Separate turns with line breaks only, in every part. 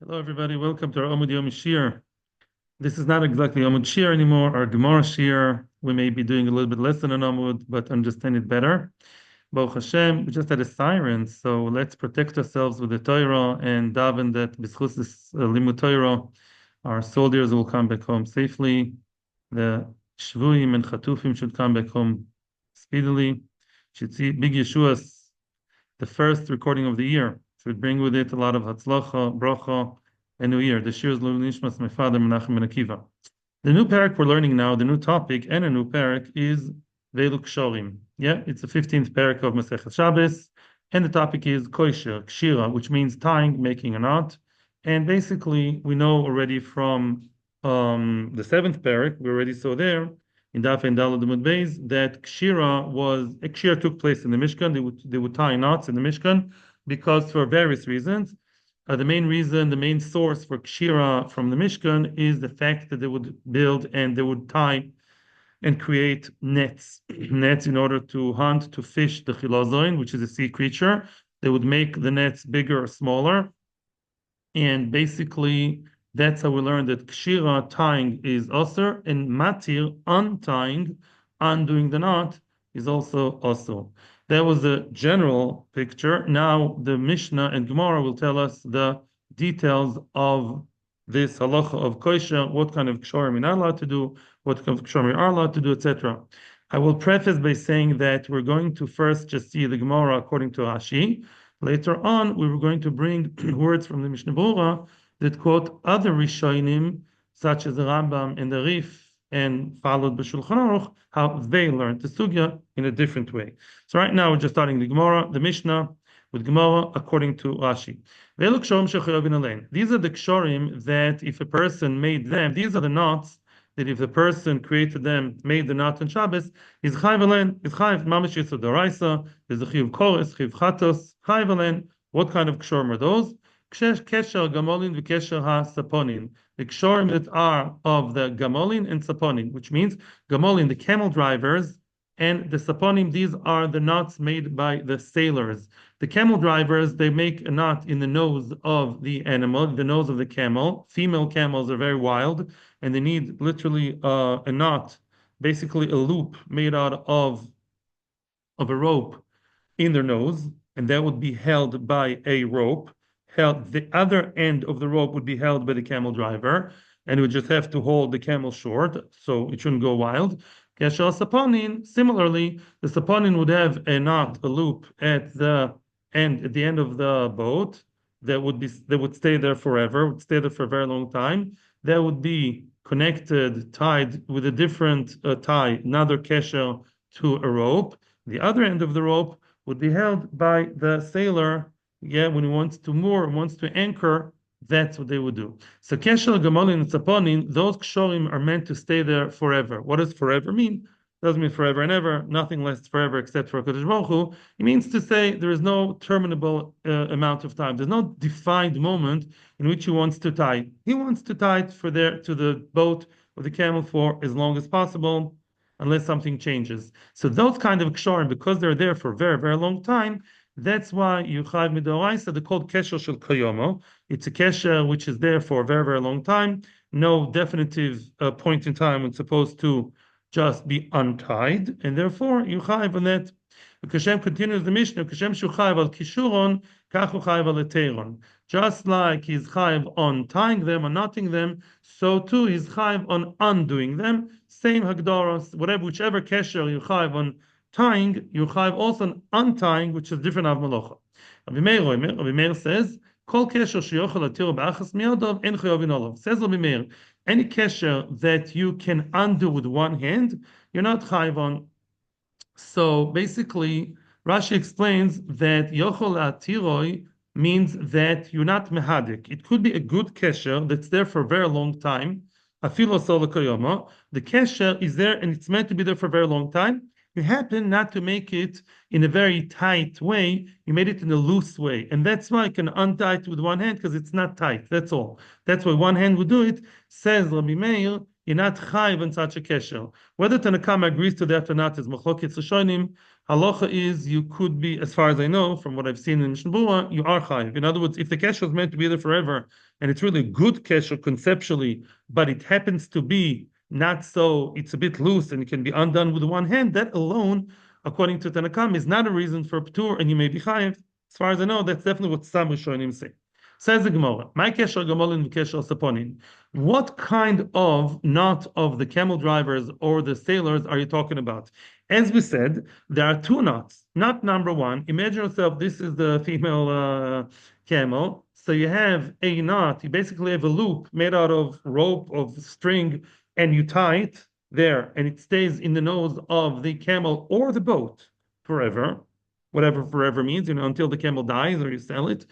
Hello, everybody. Welcome to our Amud Yom Shir. This is not exactly Amud Shir anymore, our Gemara Shir. We may be doing a little bit less than an Amud, but understand it better. Baruch Hashem, we just had a siren, so let's protect ourselves with the Torah and daven that b'schus this limud Torah, our soldiers will come back home safely. The Shvuim and Chatufim should come back home speedily. Should see big Yeshuas, the first recording of the year. Should bring with it a lot of Hatzlacha, Bracha, and New Year. The Shir is L'Ilui Nishmas, my father, Menachem ben Akiva. The new parak we're learning now, the new topic and a new parak is Velu Kshorim. Yeah, it's the 15th parak of Masechet Shabbos, and the topic is Koisher, Kshira, which means tying, making a knot. And basically, we know already from the 7th parak, we already saw there, in Daf and Daled Amud Beis, that Kshira took place in the Mishkan. They would tie knots in the Mishkan because for various reasons. The main source for Kshira from the Mishkan is the fact that they would build and they would tie and create nets in order to hunt, to fish the chilazoin, which is a sea creature. They would make the nets bigger or smaller. And basically, that's how we learned that Kshira, tying, is asur, and matir, undoing the knot, is also asur. That was the general picture. Now the Mishnah and Gemara will tell us the details of this halacha of kosher, what kind of kshorim we're not allowed to do, what kind of kshorim we are allowed to do, etc. I will preface by saying that we're going to first just see the Gemara according to Rashi. Later on, we were going to bring words from the Mishnah Berurah that quote other Rishonim, such as the Rambam and the Rif, and followed by Shulchan Aruch, how they learned the sugya in a different way. So right now we're just starting the Gemara, the Mishnah, with Gemara according to Rashi. These are the kshorim that if a person made them, these are the knots that if the person created them, made the knot on Shabbos, is chayv alen, is chayv mamash yisod daraisa, is a chayv kores, chayv chatos, chayv alen. What kind of kshorim are those? Kesher gamolin v'kesher ha-saponin. The kshorim that are of the gamolin and saponin, which means gamolin, the camel drivers, and the saponim, these are the knots made by the sailors. The camel drivers, they make a knot in the nose of the animal, the nose of the camel. Female camels are very wild, and they need literally a knot, basically a loop made out of a rope in their nose, and that would be held by a rope. The other end of the rope would be held by the camel driver, and it would just have to hold the camel short, so it shouldn't go wild. Kesher saponin, similarly, the saponin would have a knot, a loop at the end of the boat that would stay there forever, would stay there for a very long time. That would be connected, tied with a different tie, another kesher to a rope. The other end of the rope would be held by the sailor. Yeah, when he wants to moor, wants to anchor, that's what they would do. So kesher, gamolin, and saponin, those kshorim are meant to stay there forever. What does forever mean? Doesn't mean forever and ever. Nothing lasts forever except for Kadosh Baruch Hu. It means to say there is no terminable amount of time. There's no defined moment in which he wants to tie. He wants to tie it to the boat or the camel for as long as possible, unless something changes. So those kind of kshorim, because they're there for a very, very long time, that's why you chayv midoraisa. They're called kesher shel kayomo. It's a kesher which is there for a very, very long time. No definitive point in time when it's supposed to just be untied, and therefore you chayv on that. Kashem continues the Mishnah. Kashem shu chayv al kishuron, kachu chayv al eteron. Just like he's chayv on tying them or knotting them, so too he's chayv on undoing them. Same hagdaros, whichever kesher you chayv on tying, you chayv also on untying, which is different av malacha. Rabbi Meir says, "Kol kesher sheyochel atiru ba'achas miyadav en chayovin olav." Says Rabbi Meir, any kesher that you can undo with one hand, you're not chayv on. So basically, Rashi explains that yochel atiroi means that you're not mehadik. It could be a good kesher that's there for a very long time. Afilo sol koyoma. The kesher is there and it's meant to be there for a very long time. You happen not to make it in a very tight way, you made it in a loose way. And that's why you can untie it with one hand, because it's not tight. That's all. That's why one hand would do it. Says Rabbi Meir, you're not chayiv in such a kesher. Whether Tanakama agrees to that or not is machlokes rishonim. Halacha is you could be, as far as I know, from what I've seen in Mishnah Berurah, you are chayiv. In other words, if the kesher is meant to be there forever, and it's really a good kesher conceptually, but it happens to be not so, it's a bit loose and it can be undone with one hand, that alone, according to Tanakam, is not a reason for ptur, and you may be chayiv. As far as I know, that's definitely what some Rishonim say. Says the Gemara, "My kesher gamolin v'kesher saponin." What kind of knot of the camel drivers or the sailors are you talking about? As we said, there are two knots. Knot number one, imagine yourself, this is the female camel. So you have a knot, you basically have a loop made out of rope, of string, and you tie it there, and it stays in the nose of the camel or the boat forever, whatever forever means, until the camel dies or you sell it.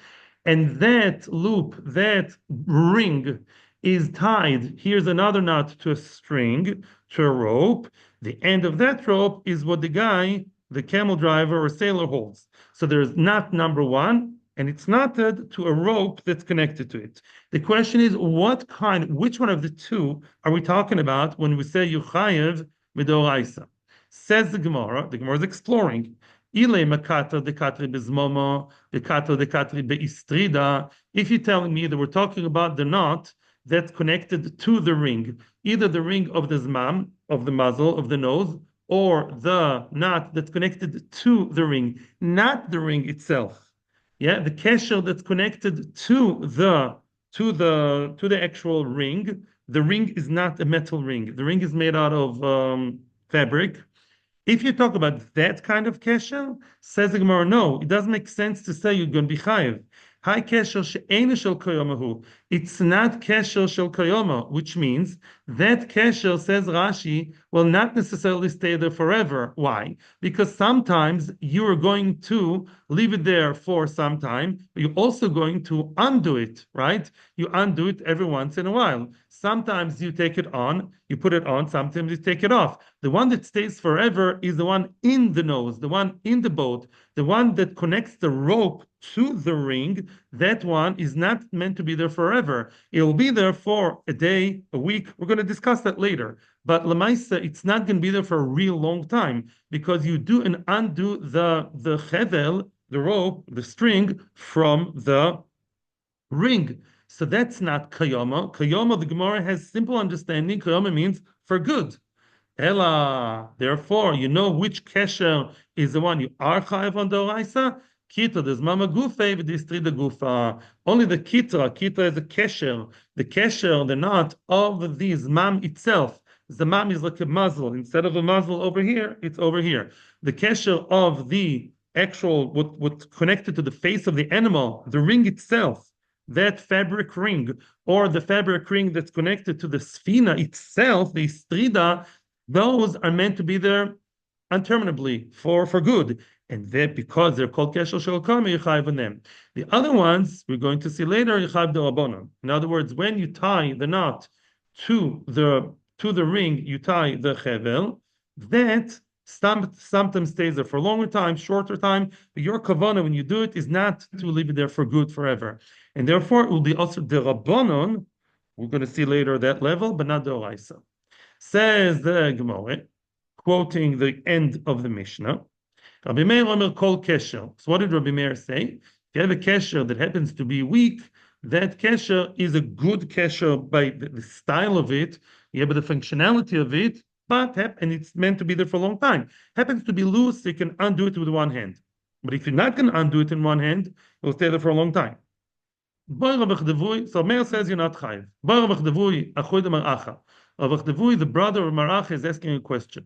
And that loop, that ring is tied. Here's another knot to a string, to a rope. The end of that rope is what the guy, the camel driver or sailor holds. So there's knot number one, and it's knotted to a rope that's connected to it. The question is, which one of the two are we talking about when we say Yuchayev Midoraisa? Says the Gemara is exploring. Ile makata dekatri bezmomo, dekatri dekatri beistrida. If you're telling me that we're talking about the knot that's connected to the ring, either the ring of the zmam, of the muzzle, of the nose, or the knot that's connected to the ring, not the ring itself. Yeah, the kesher that's connected to the actual ring. The ring is not a metal ring. The ring is made out of fabric. If you talk about that kind of kesher, says the Gemara, no, it doesn't make sense to say you're going to be chayiv. Hi kesher she'ein shel koyomahu. It's not kesher shel koyoma, which means that kesher, says Rashi, will not necessarily stay there forever. Why? Because sometimes you are going to leave it there for some time, but you're also going to undo it, right? You undo it every once in a while. Sometimes you take it on, you put it on, sometimes you take it off. The one that stays forever is the one in the nose, the one in the boat, the one that connects the rope to the ring. That one is not meant to be there forever. It will be there for a day, a week. We're going to discuss that later. But Lamaisa, it's not going to be there for a real long time because you do and undo the chevel, the rope, the string from the ring. So that's not kayoma. Kayoma, the Gemara has simple understanding. Kayoma means for good. Ella, therefore, you know which kesher is the one you are chayav on doraisa. Kita, there's mama gufa, v'distrida gufa. Only the kita is a kesher. The kesher, the knot of the zmam itself. Zmam is like a muzzle. Instead of a muzzle over here, it's over here. The kesher of the actual, what's connected to the face of the animal, the ring itself, that fabric ring, or the fabric ring that's connected to the sfina itself, the strida, those are meant to be there interminably for good. And that because they're called kesher shel kama, you chayiv on them. The other ones we're going to see later, you chayiv d'Rabbanan. In other words, when you tie the knot to the ring, you tie the chevel, that sometimes stays there for a longer time, shorter time. But your kavanah when you do it is not to leave it there for good forever. And therefore it will be also d'Rabbanan. We're going to see later that level, but not d'Oraisa. Says the Gemara, quoting the end of the Mishnah, Rabbi Meir Omer kol kesher. So what did Rabbi Meir say? If you have a kesher that happens to be weak, that kesher is a good kesher by the style of it, yeah, by the functionality of it, and it's meant to be there for a long time. Happens to be loose, you can undo it with one hand. But if you're not going to undo it in one hand, it will stay there for a long time. So Meir says you're not chayiv. The brother of Maracha is asking a question.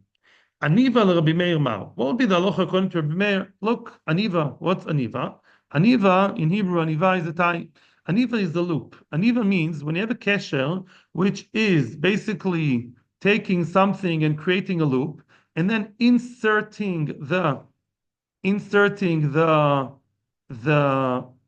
Aniva Rabbi Meir Mar. What would be the halacha according to Rabbi Meir? Look, Aniva. What's Aniva? Aniva in Hebrew, Aniva is a tie. Aniva is the loop. Aniva means when you have a kesher, which is basically taking something and creating a loop, and then inserting the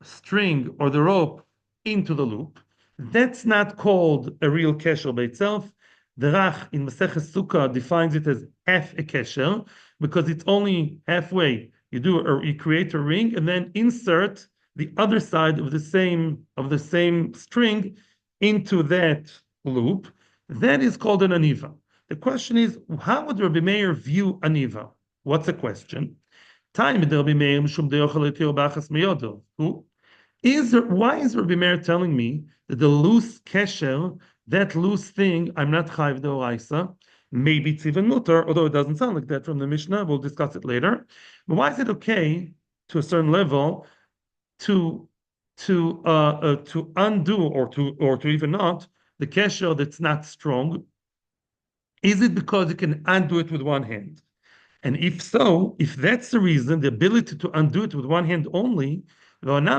string or the rope into the loop. That's not called a real kesher by itself. The Rach in Maseches Sukkah defines it as half a kesher because it's only halfway. You create a ring and then insert the other side of the same string into that loop. That is called an aniva. The question is, how would Rabbi Meir view aniva? What's the question? Why is Rabbi Meir telling me that the loose kesher, that loose thing, I'm not chayv deoraisa? Maybe it's even mutar, although it doesn't sound like that from the Mishnah. We'll discuss it later. But why is it okay to a certain level to to undo or to even not the kesher that's not strong? Is it because you can undo it with one hand? And if so, if that's the reason, the ability to undo it with one hand only, so the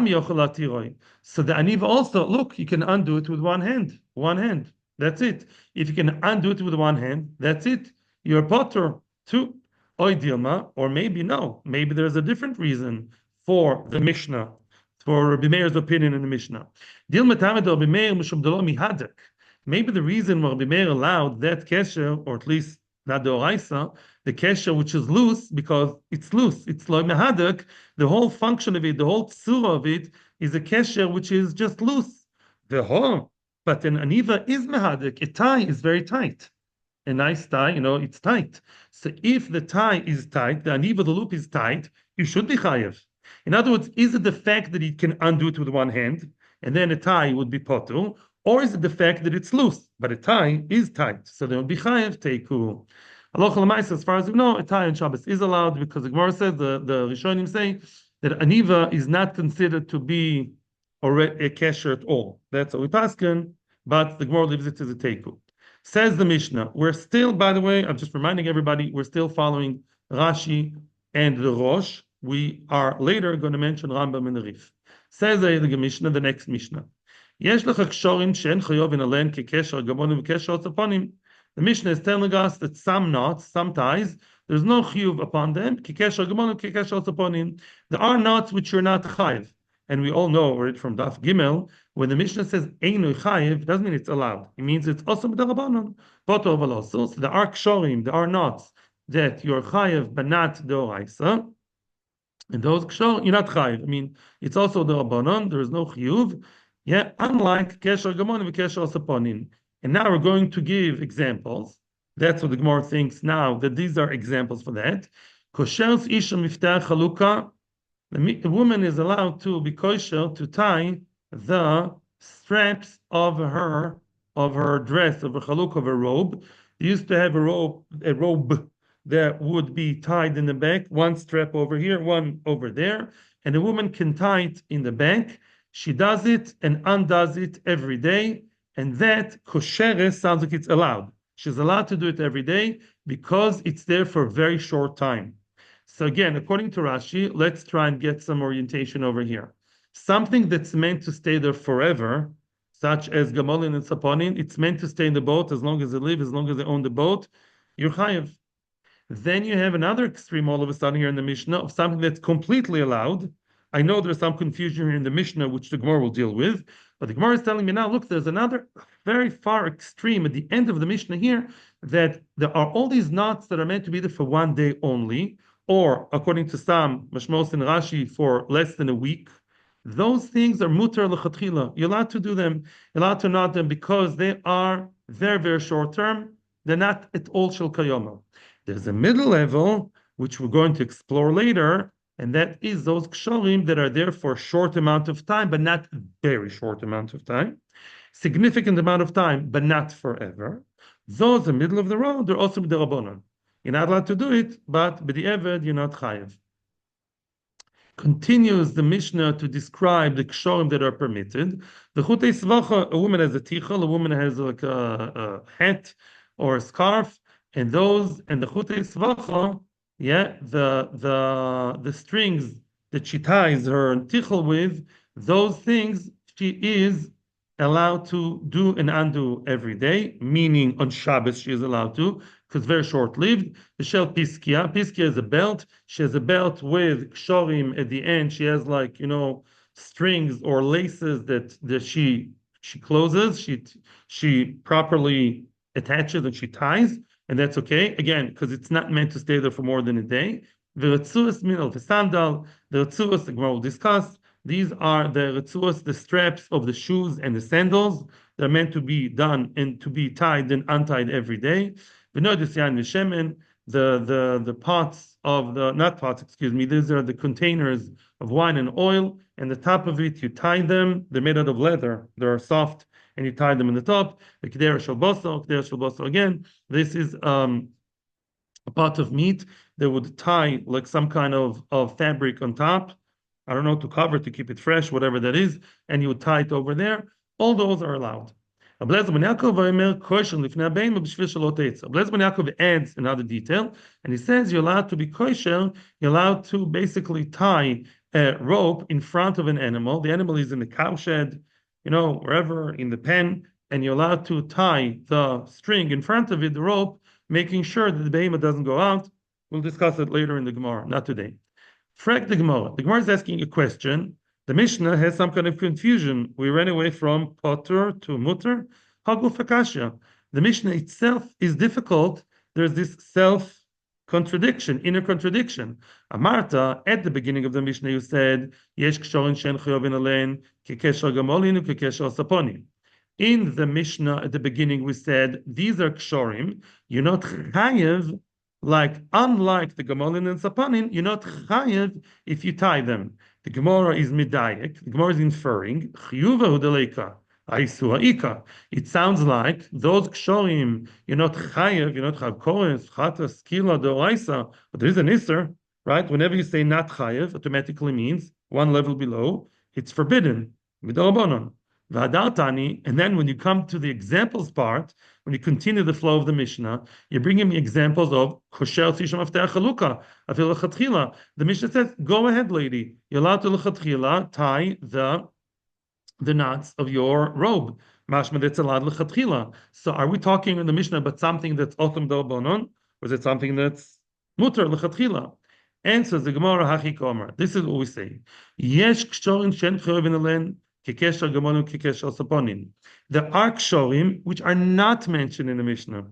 aniv also, look, you can undo it with one hand. One hand. That's it. If you can undo it with one hand, that's it. You're potter too. Oy dilma, or maybe no. Maybe there's a different reason for the Mishnah, for Rabbi Meir's opinion in the Mishnah. Dilma tamed Rabbi Meir mishum delo mihadek. Maybe the reason why Rabbi Meir allowed that kesher, or at least not the oraisa, the kesher which is loose, because it's loose, it's lo mehadek. The whole function of it, the whole tzura of it, is a kesher which is just loose. But an aniva is mehadek. A tie is very tight. A nice tie, it's tight. So if the tie is tight, the aniva, the loop is tight, you should be chayev. In other words, is it the fact that you can undo it with one hand, and then a tie would be potu, or is it the fact that it's loose, but a tie is tight, so there would be chayev teiku. Halacha l'maisa, as far as we know, a tie on Shabbos is allowed because the Gemara says, the Rishonim say that aniva is not considered to be a kesher at all. That's what we paskin, but the Gemara leaves it as a teiku. Says the Mishnah. We're still, by the way, I'm just reminding everybody, we're still following Rashi and the Rosh. We are later going to mention Rambam and the Rif. Says the Mishnah, the next Mishnah. The Mishnah is telling us that some knots, some ties, there's no chiyuv upon them. There are knots which are not chayiv. And we all know, or it from Daf Gimel, when the Mishnah says Einu Chayiv, it doesn't mean it's allowed. It means it's also b'darabanan. Poto v'loso. So there are kshorim, there are knots that you're Chayiv, but not deoraisa. And those kshor, you're not Chayiv. I mean, it's also darabanan. There is no chiyuv. Yeah, unlike kesher gamon and kesher saponin. And now we're going to give examples. That's what the Gemara thinks now, that these are examples for that. Koshers isha miftah chaluka. The woman is allowed to be kosher to tie the straps of her dress, of her chaluk, of her robe. They used to have a robe that would be tied in the back, one strap over here, one over there, and the woman can tie it in the back. She does it and undoes it every day, and that kosheres sounds like it's allowed. She's allowed to do it every day because it's there for a very short time. So again, according to Rashi, let's try and get some orientation over here. Something that's meant to stay there forever, such as Gamolin and Saponin, it's meant to stay in the boat as long as they live, as long as they own the boat, you're chayav. Then you have another extreme all of a sudden here in the Mishnah of something that's completely allowed. I know there's some confusion here in the Mishnah, which the Gemara will deal with, but the Gemara is telling me now, look, there's another very far extreme at the end of the Mishnah here, that there are all these knots that are meant to be there for one day only, or according to some, Mashmos and Rashi, for less than a week. Those things are mutar l'chatchila. You're allowed to do them, you're allowed to not them, because they are very, very short term. They're not at all shel kayoma. There's a middle level, which we're going to explore later, and that is those ksharim that are there for a short amount of time, but not very short amount of time. Significant amount of time, but not forever. Those are middle of the road, they're also b'derabanan. You're not allowed to do it, but b'di'eved, you're not chayev. Continues the Mishnah to describe the kshorim that are permitted. The chutei svacha, a woman has a tichel, a woman has like a hat or a scarf, and the chutei svacha, the strings that she ties her tichel with, those things she is allowed to do and undo every day, meaning on Shabbos she is allowed to, because very short-lived. The shell piskia. Piskia is a belt. She has a belt with kshorim at the end. She has strings or laces that she closes. She properly attaches and she ties, and that's okay. Again, because it's not meant to stay there for more than a day. The retzuas min al sandal. The retzuas the Gemara will discuss. These are the retzuos, the straps of the shoes and the sandals. They're meant to be done and to be tied and untied every day. The pots of the, not pots, excuse me, these are the containers of wine and oil, and the top of it, you tie them. They're made out of leather. They're soft, and you tie them in the top. The kidera shalboso again. This is a pot of meat. They would tie like some kind of fabric on top. I don't know, to cover, to keep it fresh, whatever that is, and you would tie it over there. All those are allowed. Abelaz ben Yaakov adds another detail, and he says you're allowed to be kosher, you're allowed to basically tie a rope in front of an animal. The animal is in the cowshed, wherever, in the pen, and you're allowed to tie the string in front of it, the rope, making sure that the behemoth doesn't go out. We'll discuss it later in the Gemara, not today. Frag the Gemara. The Gemara is asking a question. The Mishnah has some kind of confusion. We ran away from potter to mutter. Haguf akashya. The Mishnah itself is difficult. There's this self-contradiction, inner contradiction. Amarta, at the beginning of the Mishnah, you said, Yesh kshorin shen chayovin alein, kekesher gamolin, kekesher saponin. In the Mishnah at the beginning, we said these are kshorim. You're not chayev, like unlike the gamolin and sapanin. You're not chayev if you tie them. The Gemara is midayek. The Gemara is inferring chiyuva hudaleka aisua ika. It sounds like those kshorim you're not chayev. You're not chayev kohen chata skila deoraisa. But there is an iser, right? Whenever you say not chayev, automatically means one level below. It's forbidden midorabanon. And then when you come to the examples part, when you continue the flow of the Mishnah, you're bringing me examples of kosher tisham after chaluka, afil lechatchila. The Mishnah says, go ahead, lady. You're allowed to lechatchila tie the knots of your robe. Mashma that's allowed lechatchila. So are we talking in the Mishnah about something that's otam d'Rabbanan, or is it something that's mutar lechatchila? Answers the Gemara Hachi Komer. This is what we say. Yesh kshorin shen chayovin alen. There are kshorim which are not mentioned in the Mishnah.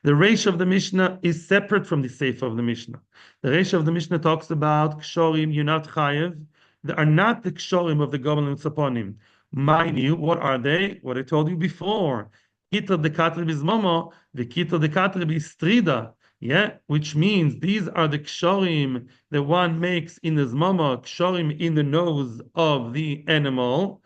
The Reish of the Mishnah is separate from the Seif of the Mishnah. The Reish of the Mishnah talks about kshorim you're not chayev. They are not the kshorim of the Gomel and Saponim. Mind you, what are they? What I told you before. Kitel de katrib is momo, the kitel de katrib is strida. Yeah, which means these are the kshorim that one makes in the zmama, kshorim in the nose of the animal.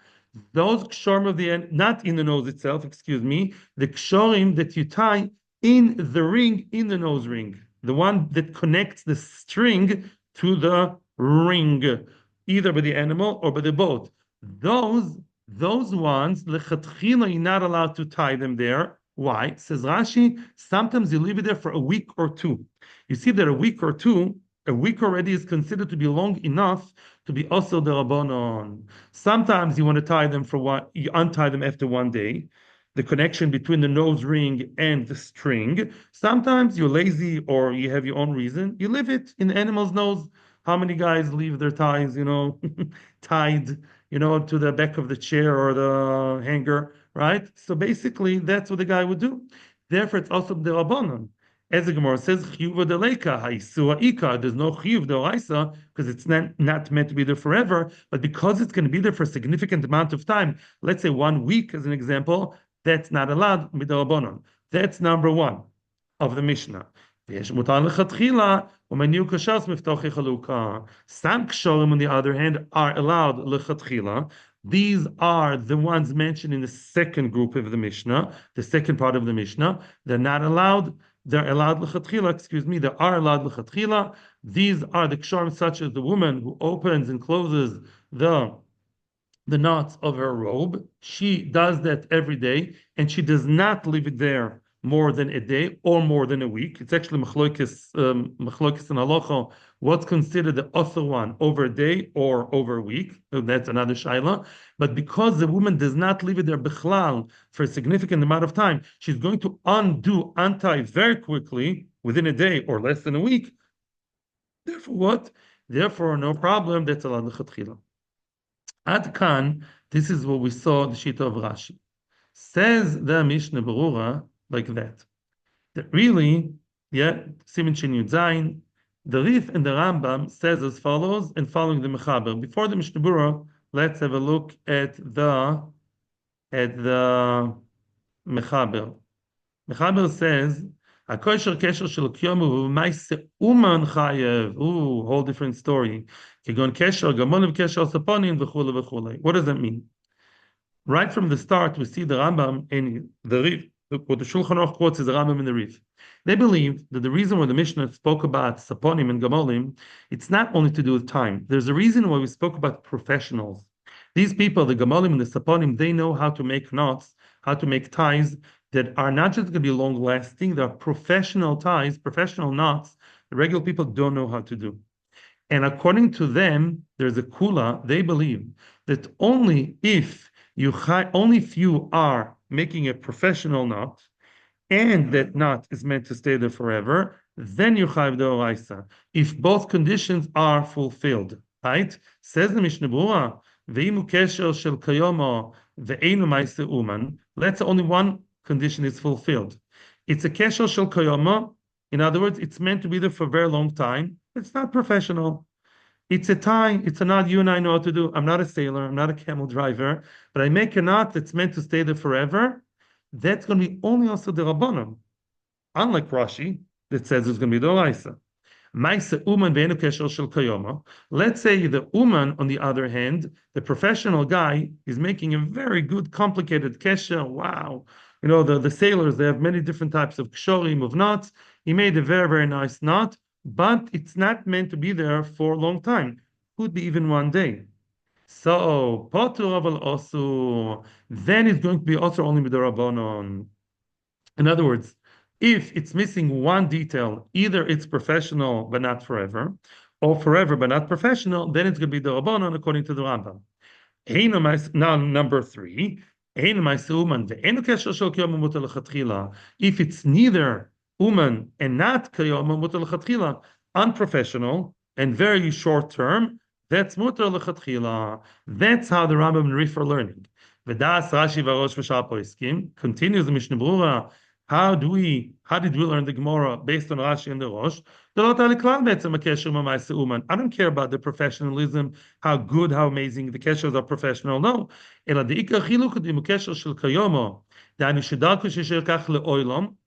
Those kshorim of the not in the nose itself, excuse me, the kshorim that you tie in the ring, in the nose ring, the one that connects the string to the ring, either by the animal or by the boat. Those ones, lechatchila, you're not allowed to tie them there. Why? Says Rashi, sometimes you leave it there for a week or two. You see that a week already is considered to be long enough to be also the Rabbanon. Sometimes you want to tie them for one, you untie them after one day, the connection between the nose ring and the string. Sometimes you're lazy or you have your own reason, you leave it in the animal's nose. How many guys leave their ties, tied, to the back of the chair or the hanger, right? So basically, that's what the guy would do. Therefore, it's also the Rabbanon. As the Gemara says, chiyuva deleka haisua ika. There's no chiyuv deoraisa because it's not meant to be there forever. But because it's going to be there for a significant amount of time, let's say 1 week as an example, that's not allowed midrabanon. That's number one of the Mishnah. Some kshorim, on the other hand, are allowed lechatchila. These are the ones mentioned in the second group of the Mishnah, the second part of the Mishnah. They're not allowed. They're allowed lechatchila. Excuse me. They are allowed lechatchila. These are the kshorim such as the woman who opens and closes the knots of her robe. She does that every day, and she does not leave it there more than a day or more than a week. It's actually machlokes and halacha. What's considered the other one, over a day or over a week? So that's another shaila. But because the woman does not leave it there bichlal for a significant amount of time, she's going to untie very quickly within a day or less than a week. Therefore, what? Therefore, no problem. That's allowed lechatchila. Ad kan, this is what we saw the shita of Rashi. Says the Mishnah Berurah like that really, Siman Shin Yud Zayin, the Rif and the Rambam says as follows, and following the Mechaber. Before the Mishnah Berurah, Let's have a look at the Mechaber. Mechaber says, "Hakosher kesher shel kiyom u'maise uman chayev." Ooh, whole different story. Kegon kesher gamonim kesher saponim v'chule v'chule. What does that mean? Right from the start, we see the Rambam in the Rif. What the Shulchan Aruch quotes is the Rambam in the Rif. They believe that the reason why the Mishnah spoke about saponim and gamolim, it's not only to do with time. There's a reason why we spoke about professionals. These people, the gamolim and the saponim, they know how to make knots, how to make ties that are not just going to be long lasting. They're professional ties, professional knots. The regular people don't know how to do. And according to them, there's a kula. They believe that only if you are making a professional knot, and that knot is meant to stay there forever, then you chayv deoraisa. If both conditions are fulfilled, right? Says the Mishnah Berurah, ve'imu kesher shel kayomo ve'einu ma'aseh uman. Let's say only one condition is fulfilled. It's a kesher shel kayomo. In other words, it's meant to be there for a very long time. It's not professional. It's a tie. It's a knot you and I know how to do. I'm not a sailor. I'm not a camel driver. But I make a knot that's meant to stay there forever. That's going to be only also the Rabbanon. Unlike Rashi, that says it's going to be the Oraisa. Let's say the Uman, on the other hand, the professional guy, is making a very good, complicated kesher. Wow. You know, the sailors, they have many different types of kshorim, of knots. He made a very, very nice knot, but it's not meant to be there for a long time. Could be even one day. So, potur aval osu, then it's going to be also only with the Rabbanon. In other words, if it's missing one detail, either it's professional but not forever, or forever but not professional, then it's going to be the Rabbanon according to the Rambam. Now, number 3, if it's neither uman and not kayom mutal, unprofessional and very short term, that's mutar lechatchila. That's how the Rambam and Rif are learning. V'das Rashi v'Rosh v'Shar Poskim continues the Mishnah Berurah. How did we learn the Gemara based on Rashi and the Rosh? I don't care about the professionalism, how good, how amazing the keshers are professional. No.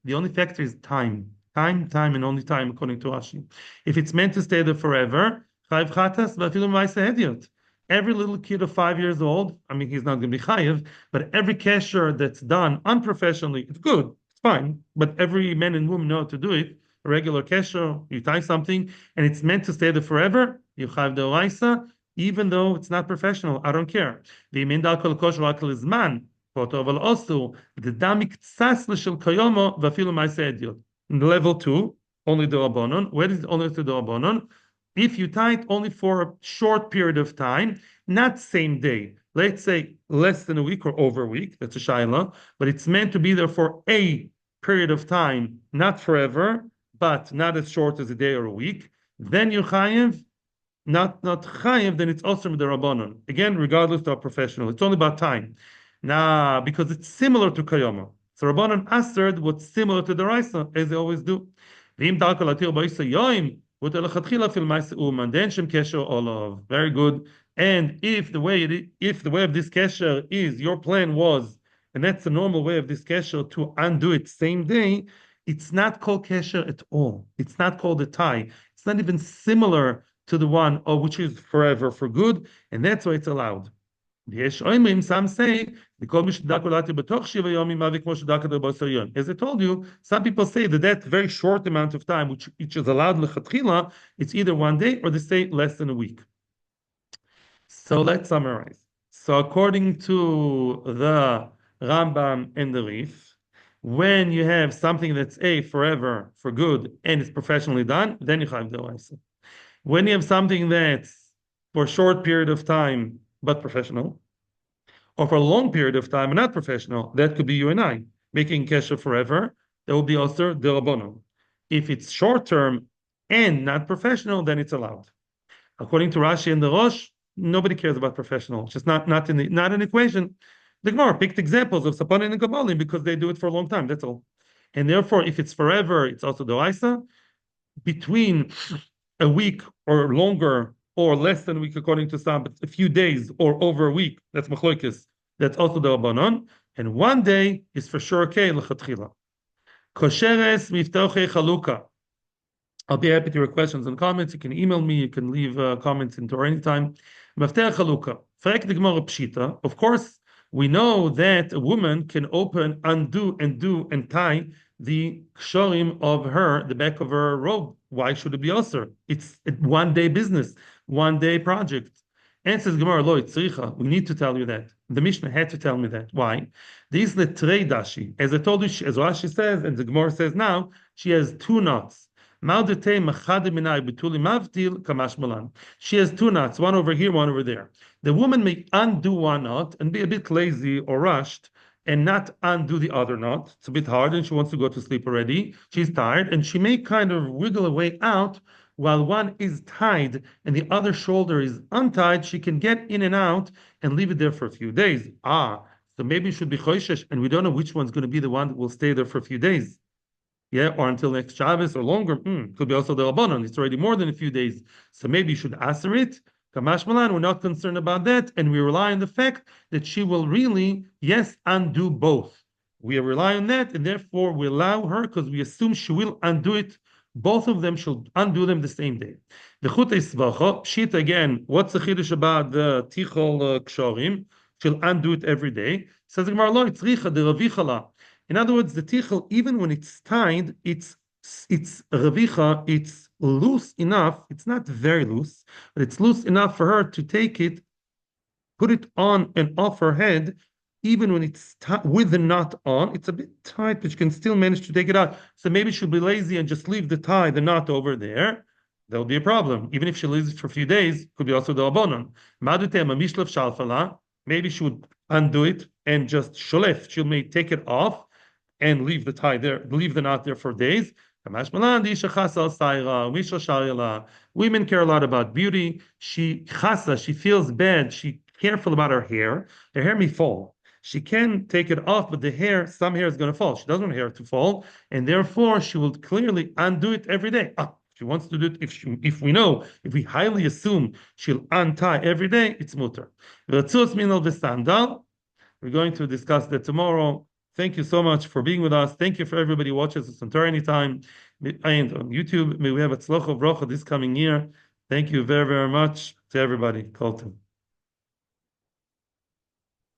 The only factor is time. Time, and only time, according to Rashi. If it's meant to stay there forever, every little kid of 5 years old, I mean, he's not going to be chayiv, but every kesher that's done unprofessionally, it's good, it's fine. But every man and woman know how to do it. A regular kesher, you tie something, and it's meant to stay there forever. You chayiv deoraisa, even though it's not professional. I don't care. The level 2, only the Rabbanon. Where is only the Rabbanon? If you tie it only for a short period of time, not same day, let's say less than a week or over a week, that's a shaila, but it's meant to be there for a period of time, not forever, but not as short as a day or a week, then you chayiv, not chayiv, then it's also with the Rabbanon. Again, regardless of professional, it's only about time. Nah, because it's similar to Kayoma. So Rabbanon answered what's similar to the Raisa, as they always do. Very good. And if the way of this kesher is your plan was, and that's the normal way of this kesher to undo it same day, it's not called kesher at all. It's not called a tie. It's not even similar to the one which is forever for good, and that's why it's allowed. Some say, as I told you, some people say that very short amount of time, which is allowed lechatchila, it's either one day or they say less than a week. So let's summarize. So according to the Rambam and the Rif, when you have something that's forever, for good, and it's professionally done, then you chayav deoraisa. When you have something that's for a short period of time, but professional, or for a long period of time and not professional, that could be you and I, making kesher forever, that will be also the Rabbanon. If it's short term and not professional, then it's allowed. According to Rashi and the Rosh, nobody cares about professional. It's just not an equation. The Gemara picked examples of Saponim and Gabalim because they do it for a long time, that's all. And therefore, if it's forever, it's also the Raisa. Between a week or longer, or less than a week according to some, but a few days or over a week, that's machlokes. That's also the Rabbanon. And one day is for sure okay, l'chatchila. Kosheres miftoche chaluka. I'll be happy to your questions and comments. You can email me. You can leave comments in Torah anytime. Mafter chaluka. Frek the Gemara pshita. Of course, we know that a woman can open, undo, and do and tie the kshorim of her, the back of her robe. Why should it be usher? It's a one-day business, one-day project. Answers Gemara, lo tzricha. We need to tell you that. The Mishnah had to tell me that. Why? These the trei dashi. As I told you, as Rashi says, and the Gemara says now, she has two knots. She has two knots, one over here, one over there. The woman may undo one knot and be a bit lazy or rushed and not undo the other knot. It's a bit hard and she wants to go to sleep already. She's tired and she may kind of wiggle a way out while one is tied and the other shoulder is untied. She can get in and out and leave it there for a few days. So maybe it should be choishesh, and we don't know which one's going to be the one that will stay there for a few days. Yeah, or until next Shabbos or longer. Could be also the Rabbanon. It's already more than a few days. So maybe you should answer it. Kamash Malan, we're not concerned about that. And we rely on the fact that she will really, yes, undo both. We rely on that. And therefore, we allow her because we assume she will undo it. Both of them, she'll undo them the same day. The Chutei Svacha, Pshit again, what's the Chiddush about the Tichol Kshorim? She'll undo it every day. Says the Gemara, lo, it's Richa, the Ravichala. In other words, the tichel, even when it's tied, it's ravicha, it's loose enough. It's not very loose, but it's loose enough for her to take it, put it on and off her head, even when it's with the knot on. It's a bit tight, but she can still manage to take it out. So maybe she'll be lazy and just leave the knot over there. There'll be a problem. Even if she leaves it for a few days, could be also the Rabbanon. Maybe she would undo it and just sholef. She may take it off and leave the tie there, leave the knot there for days. Women care a lot about beauty. She feels bad. She careful about her hair. Her hair may fall. She can take it off, but some hair is going to fall. She doesn't want her hair to fall, and therefore she will clearly undo it every day. She wants to do it. If we highly assume she'll untie every day, it's mutter. We're going to discuss that tomorrow. Thank you so much for being with us. Thank you for everybody who watches us on Torah anytime and on YouTube. May we have a tzlocha bracha this coming year. Thank you very, very much to everybody. Kol tov.